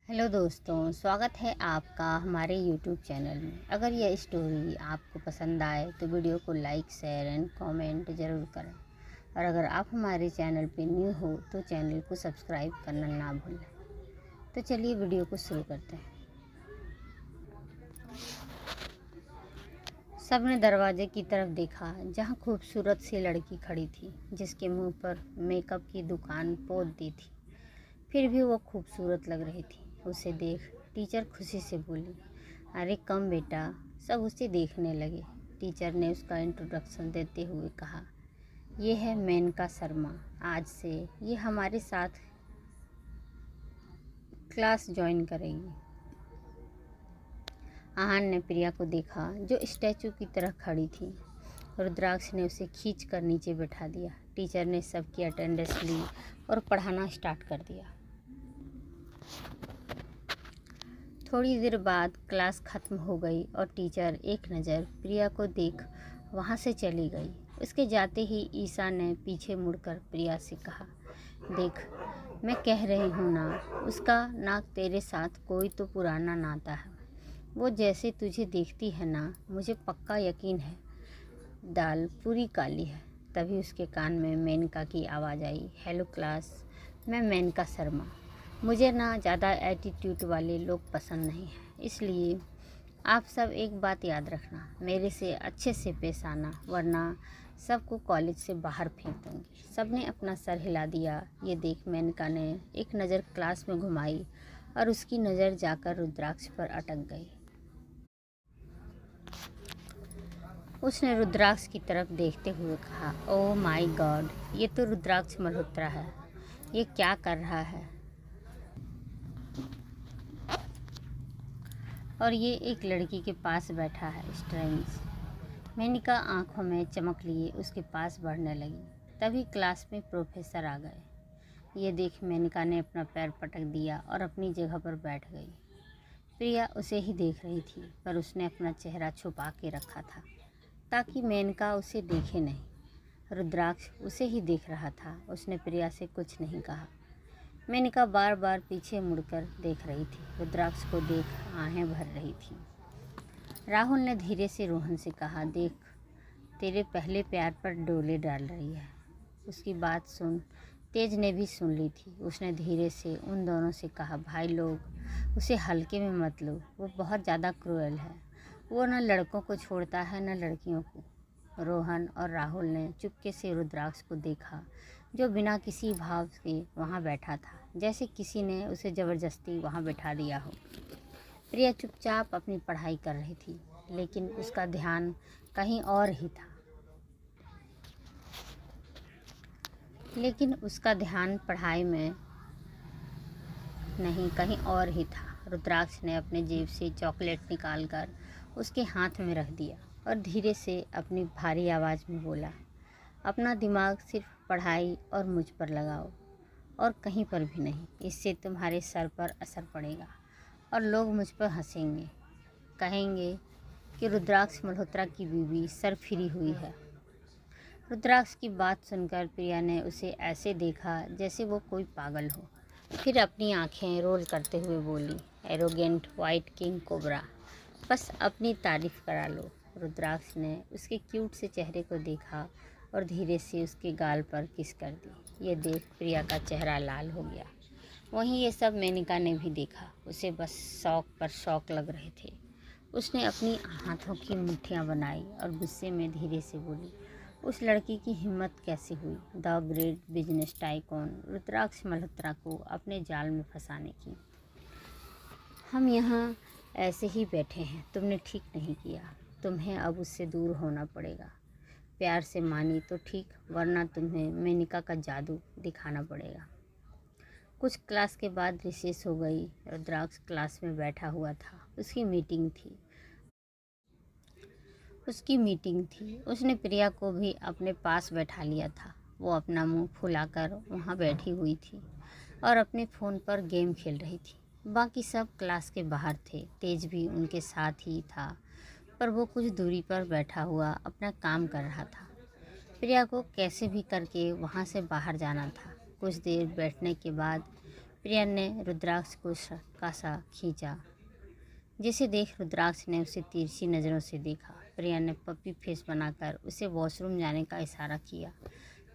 Hello दोस्तों, स्वागत है आपका हमारे यूट्यूब चैनल में। अगर यह स्टोरी आपको पसंद आए तो वीडियो को लाइक, शेयर एंड कमेंट ज़रूर करें। और अगर आप हमारे चैनल पर न्यू हो तो चैनल को सब्सक्राइब करना ना भूलें। तो चलिए वीडियो को शुरू करते हैं। सबने दरवाजे की तरफ देखा जहां खूबसूरत सी लड़की खड़ी थी जिसके मुंह पर मेकअप की दुकान पोत दी थी। फिर भी वो खूबसूरत लग रही थी। उसे देख टीचर खुशी से बोली, अरे कम बेटा। सब उसे देखने लगे। टीचर ने उसका इंट्रोडक्शन देते हुए कहा, ये है मेनका शर्मा। आज से ये हमारे साथ क्लास ज्वाइन करेगी। आहान ने प्रिया को देखा जो स्टैचू की तरह खड़ी थी। रुद्राक्ष ने उसे खींच कर नीचे बैठा दिया। टीचर ने सबकी अटेंडेंस ली और पढ़ाना स्टार्ट कर दिया। थोड़ी देर बाद क्लास खत्म हो गई और टीचर एक नज़र प्रिया को देख वहाँ से चली गई। उसके जाते ही ईशा ने पीछे मुड़कर प्रिया से कहा, देख मैं कह रही हूँ ना, उसका ना तेरे साथ कोई तो पुराना नाता है। वो जैसे तुझे देखती है ना, मुझे पक्का यकीन है दाल पूरी काली है। तभी उसके कान में मेनका की आवाज़ आई, हेलो क्लास, मैं मेनका शर्मा। मुझे ना ज़्यादा एटीट्यूड वाले लोग पसंद नहीं हैं, इसलिए आप सब एक बात याद रखना, मेरे से अच्छे से पेश आना, वरना सबको कॉलेज से बाहर फेंक दूँगी। सबने अपना सर हिला दिया। ये देख मेनका ने एक नज़र क्लास में घुमाई और उसकी नज़र जाकर रुद्राक्ष पर अटक गई। उसने रुद्राक्ष की तरफ देखते हुए कहा, ओह माय गॉड, ये तो रुद्राक्ष मल्होत्रा है। ये क्या कर रहा है? और ये एक लड़की के पास बैठा है, स्ट्रेंज। मेनिका आंखों में चमक लिए उसके पास बढ़ने लगी। तभी क्लास में प्रोफेसर आ गए। ये देख मेनिका ने अपना पैर पटक दिया और अपनी जगह पर बैठ गई। प्रिया उसे ही देख रही थी, पर उसने अपना चेहरा छुपा के रखा था ताकि मेनका उसे देखे नहीं। रुद्राक्ष उसे ही देख रहा था। उसने प्रिया से कुछ नहीं कहा। मेनका बार बार पीछे मुड़कर देख रही थी। रुद्राक्ष को देख आहें भर रही थी। राहुल ने धीरे से रोहन से कहा, देख तेरे पहले प्यार पर डोले डाल रही है। उसकी बात सुन तेज ने भी सुन ली थी। उसने धीरे से उन दोनों से कहा, भाई लोग उसे हल्के में मत लो, वो बहुत ज़्यादा क्रूएल है। वो न लड़कों को छोड़ता है न लड़कियों को। रोहन और राहुल ने चुपके से रुद्राक्ष को देखा जो बिना किसी भाव के वहाँ बैठा था, जैसे किसी ने उसे ज़बरदस्ती वहाँ बैठा दिया हो। प्रिया चुपचाप अपनी पढ़ाई कर रही थी, लेकिन उसका ध्यान कहीं और ही था। लेकिन उसका ध्यान पढ़ाई में नहीं, कहीं और ही था। रुद्राक्ष ने अपने जेब से चॉकलेट निकालकर उसके हाथ में रख दिया और धीरे से अपनी भारी आवाज़ में बोला, अपना दिमाग सिर्फ पढ़ाई और मुझ पर लगाओ और कहीं पर भी नहीं। इससे तुम्हारे सर पर असर पड़ेगा और लोग मुझ पर हंसेंगे, कहेंगे कि रुद्राक्ष मल्होत्रा की बीवी सर फिरी हुई है। रुद्राक्ष की बात सुनकर प्रिया ने उसे ऐसे देखा जैसे वो कोई पागल हो। फिर अपनी आंखें रोल करते हुए बोली, एरोगेंट वाइट किंग कोबरा, बस अपनी तारीफ करा लो। रुद्राक्ष ने उसके क्यूट से चेहरे को देखा और धीरे से उसके गाल पर किस कर दी। ये देख प्रिया का चेहरा लाल हो गया। वहीं ये सब मेनिका ने भी देखा। उसे बस शौक पर शौक लग रहे थे। उसने अपनी हाथों की मुट्ठियाँ बनाई और गुस्से में धीरे से बोली, उस लड़की की हिम्मत कैसे हुई द ग्रेट बिजनेस टाइकून रुद्राक्ष मल्होत्रा को अपने जाल में फंसाने की। हम यहाँ ऐसे ही बैठे हैं, तुमने ठीक नहीं किया। तुम्हें अब उससे दूर होना पड़ेगा। प्यार से मानी तो ठीक, वरना तुम्हें मेनिका का जादू दिखाना पड़ेगा। कुछ क्लास के बाद रिसेस हो गई। रुद्राक्ष क्लास में बैठा हुआ था। उसकी मीटिंग थी। उसने प्रिया को भी अपने पास बैठा लिया था। वो अपना मुंह फुलाकर वहाँ बैठी हुई थी और अपने फ़ोन पर गेम खेल रही थी। बाकी सब क्लास के बाहर थे। तेज भी उनके साथ ही था, पर वो कुछ दूरी पर बैठा हुआ अपना काम कर रहा था। प्रिया को कैसे भी करके वहाँ से बाहर जाना था। कुछ देर बैठने के बाद प्रिया ने रुद्राक्ष को कासा खींचा। जिसे देख रुद्राक्ष ने उसे तिरछी नज़रों से देखा। प्रिया ने पप्पी फेस बनाकर उसे वॉशरूम जाने का इशारा किया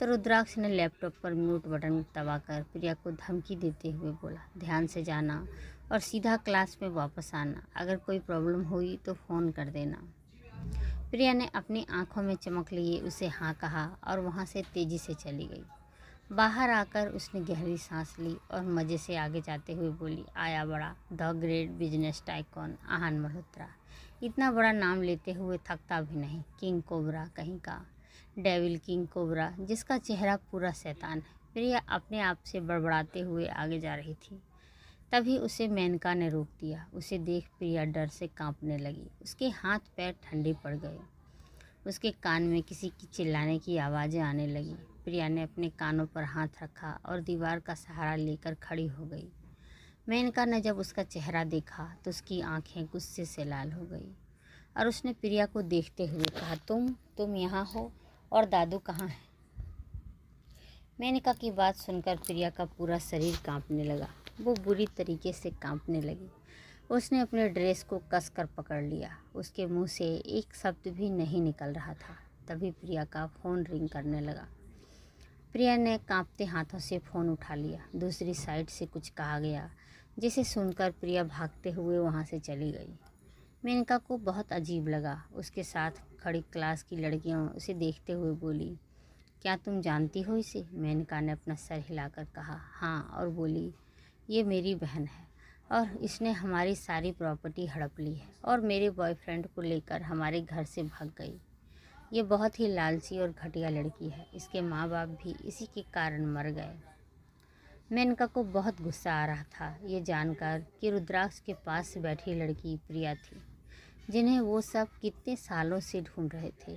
तो रुद्राक्ष ने लैपटॉप पर म्यूट बटन दबाकर प्रिया को धमकी देते हुए बोला, ध्यान से जाना और सीधा क्लास में वापस आना। अगर कोई प्रॉब्लम हुई तो फ़ोन कर देना। प्रिया ने अपनी आंखों में चमक लिए उसे हाँ कहा और वहाँ से तेज़ी से चली गई। बाहर आकर उसने गहरी सांस ली और मज़े से आगे जाते हुए बोली, आया बड़ा the great business tycoon Aahan Malhotra. इतना बड़ा नाम लेते हुए थकता भी नहीं। किंग कोबरा कहीं का, डेविल किंग कोबरा, जिसका चेहरा पूरा शैतान है। प्रिया अपने आप से बड़बड़ाते हुए आगे जा रही थी। तभी उसे मेनका ने रोक दिया। उसे देख प्रिया डर से कांपने लगी। उसके हाथ पैर ठंडे पड़ गए। उसके कान में किसी की चिल्लाने की आवाज़ें आने लगी। प्रिया ने अपने कानों पर हाथ रखा और दीवार का सहारा लेकर खड़ी हो गई। मेनका ने जब उसका चेहरा देखा तो उसकी आंखें गुस्से से लाल हो गई और उसने प्रिया को देखते हुए कहा, तुम यहाँ हो और दादू कहाँ है? मेनका की बात सुनकर प्रिया का पूरा शरीर कांपने लगा। वो बुरी तरीके से कांपने लगी। उसने अपने ड्रेस को कसकर पकड़ लिया। उसके मुंह से एक शब्द भी नहीं निकल रहा था। तभी प्रिया का फ़ोन रिंग करने लगा। प्रिया ने कांपते हाथों से फ़ोन उठा लिया। दूसरी साइड से कुछ कहा गया, जिसे सुनकर प्रिया भागते हुए वहाँ से चली गई। मेनका को बहुत अजीब लगा। उसके साथ खड़ी क्लास की लड़कियाँ उसे देखते हुए बोली, क्या तुम जानती हो इसे? मेनका ने अपना सर हिलाकर कहा, हाँ, और बोली, ये मेरी बहन है और इसने हमारी सारी प्रॉपर्टी हड़प ली है और मेरे बॉयफ्रेंड को लेकर हमारे घर से भाग गई। ये बहुत ही लालची और घटिया लड़की है। इसके माँ बाप भी इसी के कारण मर गए। मेनका को बहुत गुस्सा आ रहा था ये जानकर कि रुद्राक्ष के पास बैठी लड़की प्रिया थी, जिन्हें वो सब कितने सालों से ढूंढ रहे थे।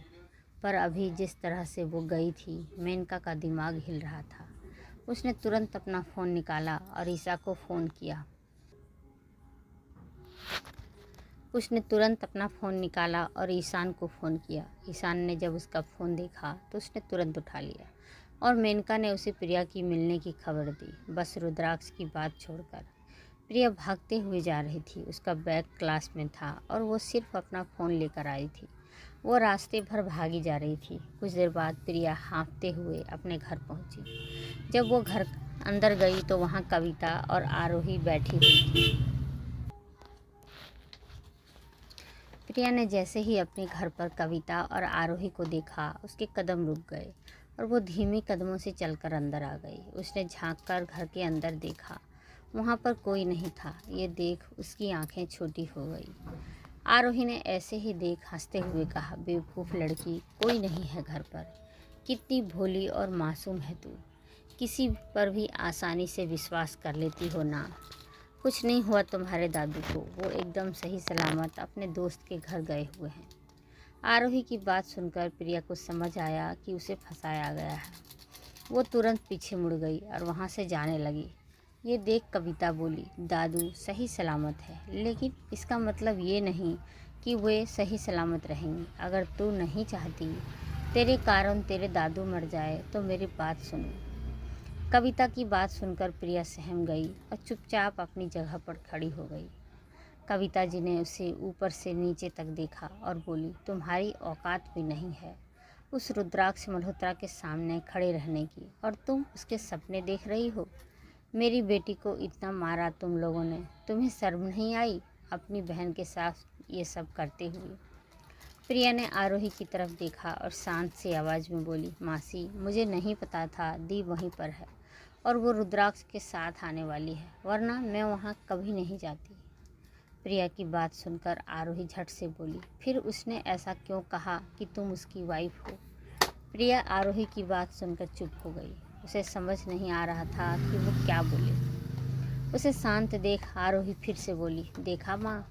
पर अभी जिस तरह से वो गई थी, मेनका का दिमाग हिल रहा था। उसने तुरंत अपना फ़ोन निकाला और ईशा को फ़ोन किया। उसने तुरंत अपना फ़ोन निकाला और ईशान को फ़ोन किया। ईशान ने जब उसका फ़ोन देखा तो उसने तुरंत उठा लिया और मेनका ने उसे प्रिया की मिलने की खबर दी, बस रुद्राक्ष की बात छोड़कर। प्रिया भागते हुए जा रही थी। उसका बैग क्लास में था और वो सिर्फ अपना फ़ोन लेकर आई थी। वो रास्ते भर भागी जा रही थी। कुछ देर बाद प्रिया हाँफते हुए अपने घर पहुंची। जब वो घर अंदर गई तो वहाँ कविता और आरोही बैठी हुई थी। प्रिया ने जैसे ही अपने घर पर कविता और आरोही को देखा, उसके कदम रुक गए और वो धीमे कदमों से चलकर अंदर आ गई। उसने झांककर घर के अंदर देखा, वहाँ पर कोई नहीं था। ये देख उसकी आंखें छोटी हो गई। आरोही ने ऐसे ही देख हंसते हुए कहा, बेवकूफ़ लड़की, कोई नहीं है घर पर। कितनी भोली और मासूम है तू, किसी पर भी आसानी से विश्वास कर लेती हो ना। कुछ नहीं हुआ तुम्हारे दादू को, वो एकदम सही सलामत अपने दोस्त के घर गए हुए हैं। आरोही की बात सुनकर प्रिया को समझ आया कि उसे फंसाया गया है। वो तुरंत पीछे मुड़ गई और वहाँ से जाने लगी। ये देख कविता बोली, दादू सही सलामत है, लेकिन इसका मतलब ये नहीं कि वे सही सलामत रहेंगे। अगर तू नहीं चाहती तेरे कारण तेरे दादू मर जाए तो मेरी बात सुनो। कविता की बात सुनकर प्रिया सहम गई और चुपचाप अपनी जगह पर खड़ी हो गई। कविता जी ने उसे ऊपर से नीचे तक देखा और बोली, तुम्हारी औकात भी नहीं है उस रुद्राक्ष मल्होत्रा के सामने खड़े रहने की, और तुम उसके सपने देख रही हो। मेरी बेटी को इतना मारा तुम लोगों ने, तुम्हें शर्म नहीं आई अपनी बहन के साथ ये सब करते हुए? प्रिया ने आरोही की तरफ देखा और शांत सी आवाज़ में बोली, मासी, मुझे नहीं पता था दी वहीं पर है और वो रुद्राक्ष के साथ आने वाली है, वरना मैं वहाँ कभी नहीं जाती। प्रिया की बात सुनकर आरोही झट से बोली, फिर उसने ऐसा क्यों कहा कि तुम उसकी वाइफ हो? प्रिया आरोही की बात सुनकर चुप हो गई। उसे समझ नहीं आ रहा था कि वो क्या बोले। उसे शांत देख आरोही फिर से बोली, देखा माँ,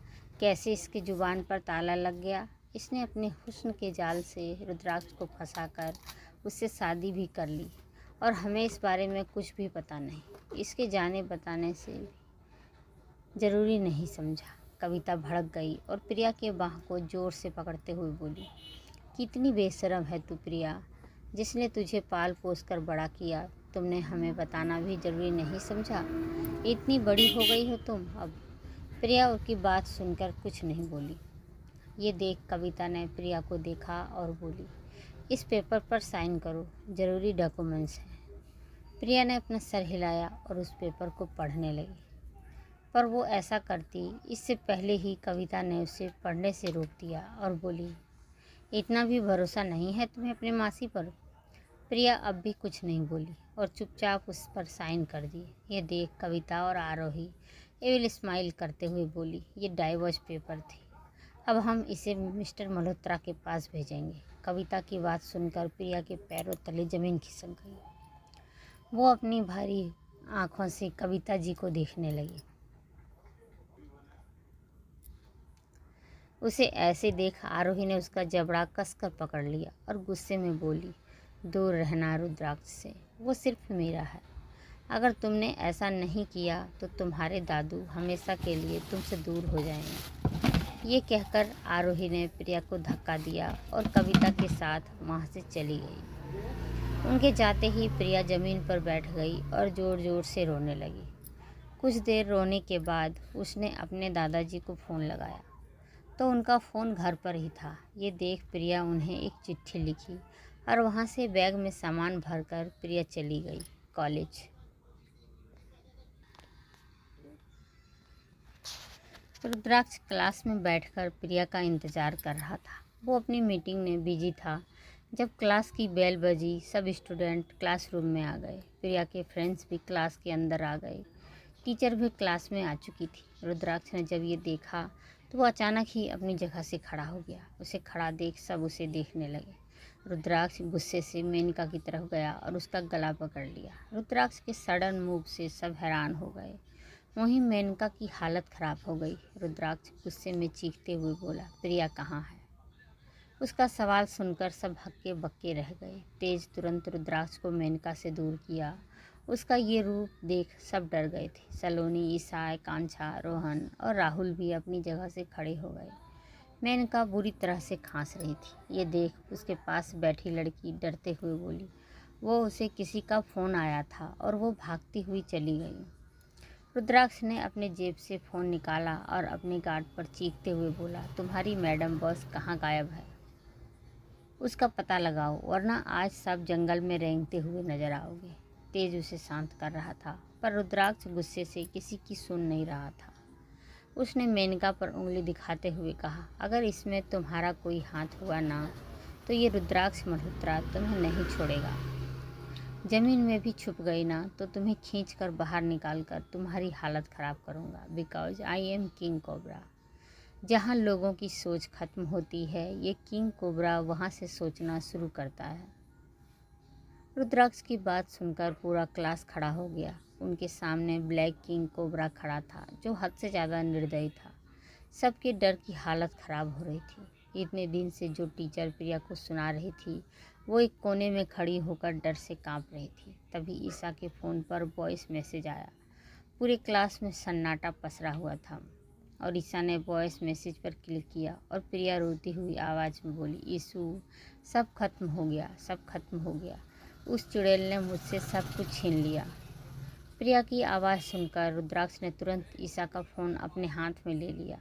कैसे इसकी जुबान पर ताला लग गया। इसने अपने हुस्न के जाल से रुद्राक्ष को फंसाकर उससे शादी भी कर ली और हमें इस बारे में कुछ भी पता नहीं। इसके जाने बताने से ज़रूरी नहीं समझा। कविता भड़क गई और प्रिया के बाह को ज़ोर से पकड़ते हुए बोली, कितनी बेशर्म है तू प्रिया, जिसने तुझे पाल पोस कर बड़ा किया, तुमने हमें बताना भी ज़रूरी नहीं समझा? इतनी बड़ी हो गई हो तुम अब। प्रिया उसकी बात सुनकर कुछ नहीं बोली। ये देख कविता ने प्रिया को देखा और बोली, इस पेपर पर साइन करो, ज़रूरी डॉक्यूमेंट्स हैं। प्रिया ने अपना सर हिलाया और उस पेपर को पढ़ने लगी, पर वो ऐसा करती इससे पहले ही कविता ने उसे पढ़ने से रोक दिया और बोली, इतना भी भरोसा नहीं है तुम्हें अपनी मासी पर? प्रिया अब भी कुछ नहीं बोली और चुपचाप उस पर साइन कर दिए। ये देख कविता और आरोही एविल स्माइल करते हुए बोली, ये डाइवोर्स पेपर थी, अब हम इसे मिस्टर मल्होत्रा के पास भेजेंगे। कविता की बात सुनकर प्रिया के पैरों तले जमीन खिसक गई। वो अपनी भारी आंखों से कविता जी को देखने लगी। उसे ऐसे देख आरोही ने उसका जबड़ा कसकर पकड़ लिया और गुस्से में बोली, दूर रहना रुद्राक्ष से, वो सिर्फ मेरा है। अगर तुमने ऐसा नहीं किया तो तुम्हारे दादू हमेशा के लिए तुमसे दूर हो जाएंगे। ये कहकर आरोही ने प्रिया को धक्का दिया और कविता के साथ वहाँ से चली गई। उनके जाते ही प्रिया ज़मीन पर बैठ गई और ज़ोर ज़ोर से रोने लगी। कुछ देर रोने के बाद उसने अपने दादाजी को फ़ोन लगाया तो उनका फ़ोन घर पर ही था। ये देख प्रिया उन्हें एक चिट्ठी लिखी और वहाँ से बैग में सामान भरकर प्रिया चली गई कॉलेज। रुद्राक्ष क्लास में बैठकर प्रिया का इंतज़ार कर रहा था। वो अपनी मीटिंग में बिजी था। जब क्लास की बेल बजी, सब स्टूडेंट क्लासरूम में आ गए। प्रिया के फ्रेंड्स भी क्लास के अंदर आ गए। टीचर भी क्लास में आ चुकी थी। रुद्राक्ष ने जब ये देखा तो वो अचानक ही अपनी जगह से खड़ा हो गया। उसे खड़ा देख सब उसे देखने लगे। रुद्राक्ष गुस्से से मेनका की तरफ गया और उसका गला पकड़ लिया। रुद्राक्ष के सडन मूव से सब हैरान हो गए। वहीं मेनका की हालत ख़राब हो गई। रुद्राक्ष गुस्से में चीखते हुए बोला, प्रिया कहाँ है? उसका सवाल सुनकर सब हक्के बक्के रह गए। तेज तुरंत रुद्राक्ष को मेनका से दूर किया। उसका ये रूप देख सब डर गए थे। सलोनी, ईसाई, कांछा, रोहन और राहुल भी अपनी जगह से खड़े हो गए। मेनका बुरी तरह से खांस रही थी। ये देख उसके पास बैठी लड़की डरते हुए बोली, वो उसे किसी का फ़ोन आया था और वो भागती हुई चली गई। रुद्राक्ष ने अपने जेब से फ़ोन निकाला और अपने गार्ड पर चीखते हुए बोला, तुम्हारी मैडम बॉस कहाँ गायब है? उसका पता लगाओ, वरना आज सब जंगल में रेंगते हुए नजर आओगे। तेज उसे शांत कर रहा था, पर रुद्राक्ष गुस्से से किसी की सुन नहीं रहा था। उसने मेनका पर उंगली दिखाते हुए कहा, अगर इसमें तुम्हारा कोई हाथ हुआ ना तो ये रुद्राक्ष मल्होत्रा तुम्हें नहीं छोड़ेगा। ज़मीन में भी छुप गई ना तो तुम्हें खींच कर बाहर निकाल कर तुम्हारी हालत ख़राब करूँगा। Because I am king cobra. जहाँ लोगों की सोच ख़त्म होती है, ये किंग कोबरा वहाँ से सोचना शुरू करता है। रुद्राक्ष की बात सुनकर पूरा क्लास खड़ा हो गया। उनके सामने ब्लैक किंग कोबरा खड़ा था, जो हद से ज़्यादा निर्दयी था। सबके डर की हालत ख़राब हो रही थी। इतने दिन से जो टीचर प्रिया को सुना रही थी, वो एक कोने में खड़ी होकर डर से कांप रही थी। तभी ईसा के फ़ोन पर वॉइस मैसेज आया। पूरे क्लास में सन्नाटा पसरा हुआ था और ईसा ने वॉइस मैसेज पर क्लिक किया और प्रिया रोती हुई आवाज़ में बोली, ईशू, सब खत्म हो गया, सब खत्म हो गया। उस चुड़ैल ने मुझसे सब कुछ छीन लिया। प्रिया की आवाज़ सुनकर रुद्राक्ष ने तुरंत ईसा का फ़ोन अपने हाथ में ले लिया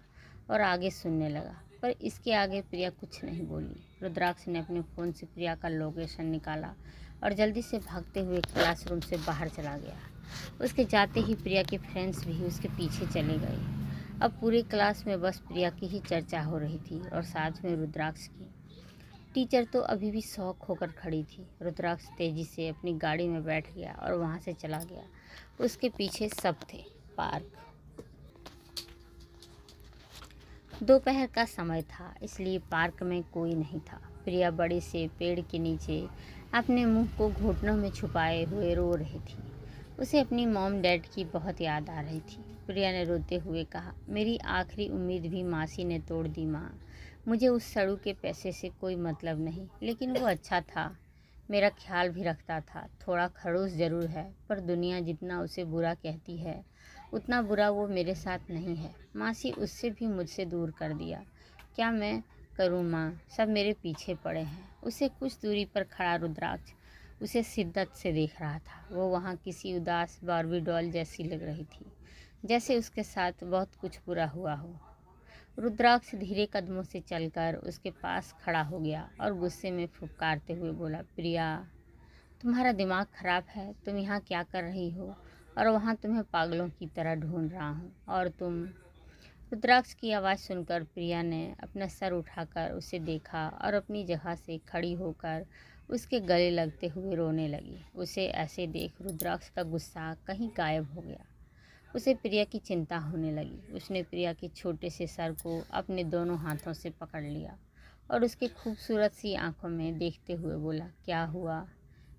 और आगे सुनने लगा, पर इसके आगे प्रिया कुछ नहीं बोली। रुद्राक्ष ने अपने फ़ोन से प्रिया का लोकेशन निकाला और जल्दी से भागते हुए क्लासरूम से बाहर चला गया। उसके जाते ही प्रिया के फ्रेंड्स भी उसके पीछे चले गए। अब पूरी क्लास में बस प्रिया की ही चर्चा हो रही थी और साथ में रुद्राक्ष की। टीचर तो अभी भी शौक होकर खड़ी थी। रुद्राक्ष तेज़ी से अपनी गाड़ी में बैठ गया और वहाँ से चला गया। उसके पीछे सब थे। पार्क। दोपहर का समय था, इसलिए पार्क में कोई नहीं था। प्रिया बड़े से पेड़ के नीचे अपने मुंह को घुटनों में छुपाए हुए रो रही थी। उसे अपनी मॉम डैड की बहुत याद आ रही थी। प्रिया ने रोते हुए कहा, मेरी आखिरी उम्मीद भी मासी ने तोड़ दी माँ। मुझे उस सड़ू के पैसे से कोई मतलब नहीं, लेकिन वो अच्छा था, मेरा ख्याल भी रखता था। थोड़ा खड़ूस ज़रूर है, पर दुनिया जितना उसे बुरा कहती है उतना बुरा वो मेरे साथ नहीं है। मासी उससे भी मुझसे दूर कर दिया। क्या मैं करूँ माँ, सब मेरे पीछे पड़े हैं। उसे कुछ दूरी पर खड़ा रुद्राक्ष उसे शिद्दत से देख रहा था। वो वहाँ किसी उदास बार्बी डॉल जैसी लग रही थी, जैसे उसके साथ बहुत कुछ बुरा हुआ हो। रुद्राक्ष धीरे कदमों से चलकर उसके पास खड़ा हो गया और गुस्से में फुफकारते हुए बोला, प्रिया, तुम्हारा दिमाग खराब है। तुम यहाँ क्या कर रही हो? और वहाँ तुम्हें पागलों की तरह ढूंढ रहा हूँ। और तुम? रुद्राक्ष की आवाज़ सुनकर प्रिया ने अपना सर उठाकर उसे देखा और अपनी जगह से खड़ी होकर उसके गले लगते हुए रोने लगी। उसे ऐसे देख रुद्राक्ष का गुस्सा कहीं गायब हो गया। उसे प्रिया की चिंता होने लगी। उसने प्रिया के छोटे से सर को अपने दोनों हाथों से पकड़ लिया और उसके खूबसूरत सी आंखों में देखते हुए बोला, क्या हुआ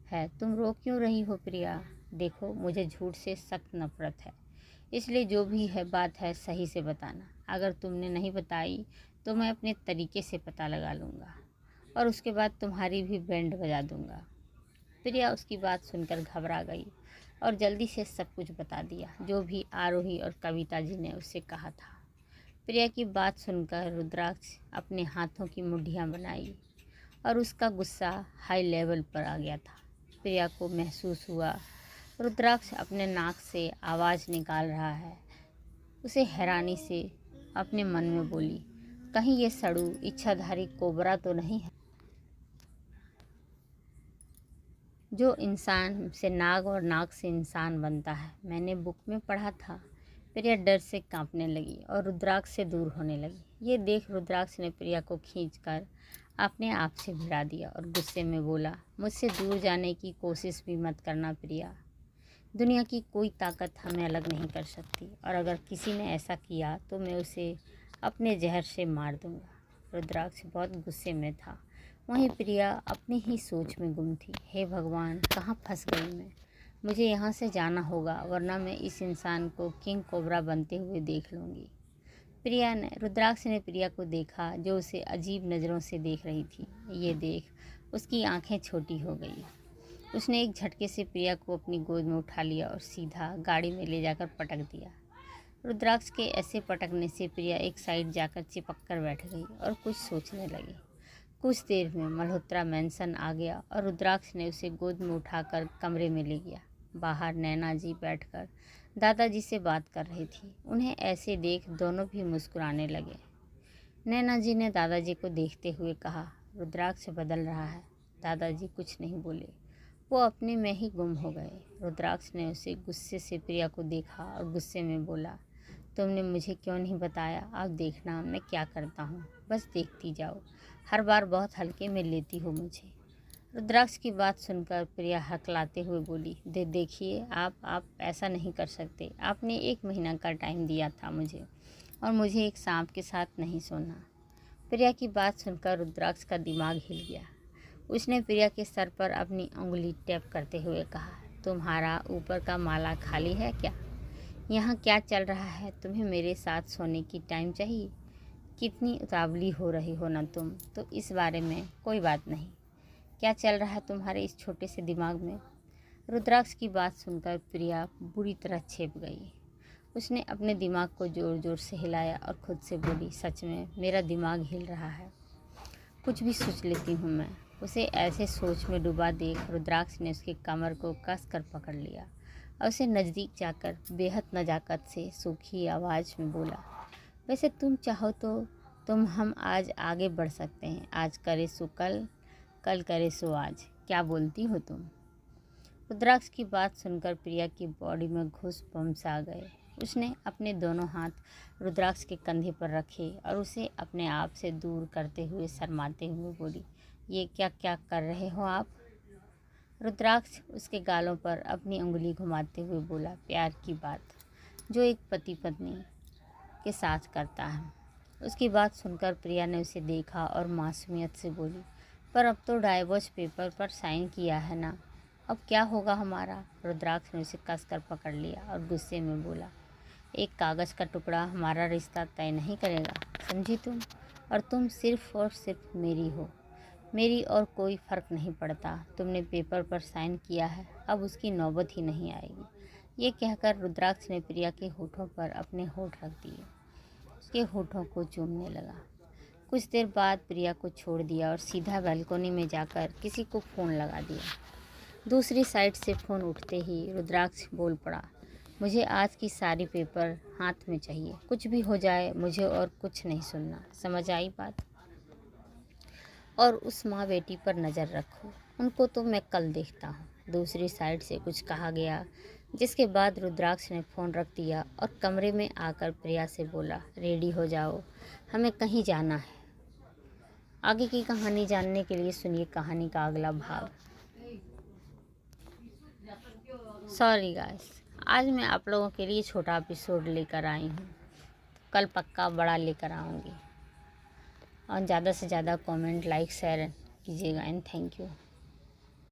है? तुम रो क्यों रही हो प्रिया? देखो, मुझे झूठ से सख्त नफरत है, इसलिए जो भी है बात है सही से बताना। अगर तुमने नहीं बताई तो मैं अपने तरीके से पता लगा लूँगा और उसके बाद तुम्हारी भी बैंड बजा दूँगा। प्रिया उसकी बात सुनकर घबरा गई और जल्दी से सब कुछ बता दिया, जो भी आरोही और कविता जी ने उससे कहा था। प्रिया की बात सुनकर रुद्राक्ष अपने हाथों की मुट्ठियाँ बनाई और उसका गुस्सा हाई लेवल पर आ गया था। प्रिया को महसूस हुआ रुद्राक्ष अपने नाक से आवाज़ निकाल रहा है। उसे हैरानी से अपने मन में बोली, कहीं ये सड़ू इच्छाधारी कोबरा तो नहीं है जो इंसान से नाग और नाग से इंसान बनता है। मैंने बुक में पढ़ा था। प्रिया डर से कांपने लगी और रुद्राक्ष से दूर होने लगी। ये देख रुद्राक्ष ने प्रिया को खींचकर अपने आप से भिड़ा दिया और गुस्से में बोला, मुझसे दूर जाने की कोशिश भी मत करना प्रिया। दुनिया की कोई ताकत हमें अलग नहीं कर सकती और अगर किसी ने ऐसा किया तो मैं उसे अपने जहर से मार दूंगा। रुद्राक्ष बहुत गुस्से में था। वहीं प्रिया अपनी ही सोच में गुम थी। हे भगवान, कहाँ फंस गई मैं? मुझे यहाँ से जाना होगा, वरना मैं इस इंसान को किंग कोबरा बनते हुए देख लूँगी। रुद्राक्ष ने प्रिया को देखा, जो उसे अजीब नज़रों से देख रही थी। ये देख उसकी आंखें छोटी हो गई। उसने एक झटके से प्रिया को अपनी गोद में उठा लिया और सीधा गाड़ी में ले जाकर पटक दिया। रुद्राक्ष के ऐसे पटकने से प्रिया एक साइड जाकर चिपक कर बैठ गई और कुछ सोचने लगी। कुछ देर में मल्होत्रा मैंसन आ गया और रुद्राक्ष ने उसे गोद में उठाकर कमरे में ले गया। बाहर नैना जी बैठकर दादाजी से बात कर रही थी। उन्हें ऐसे देख दोनों भी मुस्कुराने लगे। नैना जी ने दादाजी को देखते हुए कहा, रुद्राक्ष बदल रहा है। दादाजी कुछ नहीं बोले, वो अपने में ही गुम हो गए। रुद्राक्ष ने उसे गुस्से से प्रिया को देखा और गुस्से में बोला, तुमने मुझे क्यों नहीं बताया? अब देखना मैं क्या करता हूँ, बस देखती जाओ। हर बार बहुत हल्के में लेती हो मुझे। रुद्राक्ष की बात सुनकर प्रिया हकलाते हुए बोली, देखिए आप ऐसा नहीं कर सकते। आपने 1 महीना का टाइम दिया था मुझे, और मुझे एक सांप के साथ नहीं सोना। प्रिया की बात सुनकर रुद्राक्ष का दिमाग हिल गया। उसने प्रिया के सर पर अपनी उंगली टैप करते हुए कहा, तुम्हारा ऊपर का माला खाली है क्या? यहाँ क्या चल रहा है? तुम्हें मेरे साथ सोने की टाइम चाहिए? कितनी उतावली हो रही हो ना तुम तो। इस बारे में कोई बात नहीं। क्या चल रहा है तुम्हारे इस छोटे से दिमाग में? रुद्राक्ष की बात सुनकर प्रिया बुरी तरह छेप गई। उसने अपने दिमाग को ज़ोर ज़ोर से हिलाया और खुद से बोली, सच में मेरा दिमाग हिल रहा है। कुछ भी सोच लेती हूँ मैं। उसे ऐसे सोच में डूबा देख रुद्राक्ष ने उसकी कमर को कस कर पकड़ लिया और उसे नज़दीक जाकर बेहद नज़ाकत से सूखी आवाज़ में बोला, वैसे तुम चाहो तो हम आज आगे बढ़ सकते हैं। आज करे सो कल, कल करे सो आज। क्या बोलती हो तुम? रुद्राक्ष की बात सुनकर प्रिया की बॉडी में घुस बम्स आ गए। उसने अपने दोनों हाथ रुद्राक्ष के कंधे पर रखे और उसे अपने आप से दूर करते हुए शर्माते हुए बोली, ये क्या क्या कर रहे हो आप? रुद्राक्ष उसके गालों पर अपनी उंगली घुमाते हुए बोला, प्यार की बात जो एक पति पत्नी के साथ करता है। उसकी बात सुनकर प्रिया ने उसे देखा और मासूमियत से बोली, पर अब तो डाइवोर्स पेपर पर साइन किया है ना, अब क्या होगा हमारा? रुद्राक्ष ने उसे कसकर पकड़ लिया और गुस्से में बोला, एक कागज़ का टुकड़ा हमारा रिश्ता तय नहीं करेगा, समझी तुम? और तुम सिर्फ़ और सिर्फ मेरी हो। मेरी और कोई फ़र्क नहीं पड़ता। तुमने पेपर पर साइन किया है, अब उसकी नौबत ही नहीं आएगी। ये कहकर रुद्राक्ष ने प्रिया के होठों पर अपने होठ रख दिए, उसके होठों को चूमने लगा। कुछ देर बाद प्रिया को छोड़ दिया और सीधा बालकनी में जाकर किसी को फ़ोन लगा दिया। दूसरी साइड से फ़ोन उठते ही रुद्राक्ष बोल पड़ा, मुझे आज की सारी पेपर हाथ में चाहिए, कुछ भी हो जाए मुझे और कुछ नहीं सुनना। समझ आई बात? और उस माँ बेटी पर नज़र रखो, उनको तो मैं कल देखता हूँ। दूसरी साइड से कुछ कहा गया, जिसके बाद रुद्राक्ष ने फ़ोन रख दिया और कमरे में आकर प्रिया से बोला, रेडी हो जाओ, हमें कहीं जाना है। आगे की कहानी जानने के लिए सुनिए कहानी का अगला भाग। सॉरी गाइस, आज मैं आप लोगों के लिए छोटा एपिसोड लेकर आई हूँ, कल पक्का बड़ा लेकर आऊँगी। और ज़्यादा से ज़्यादा कमेंट, लाइक, शेयर कीजिएगा एंड थैंक यू।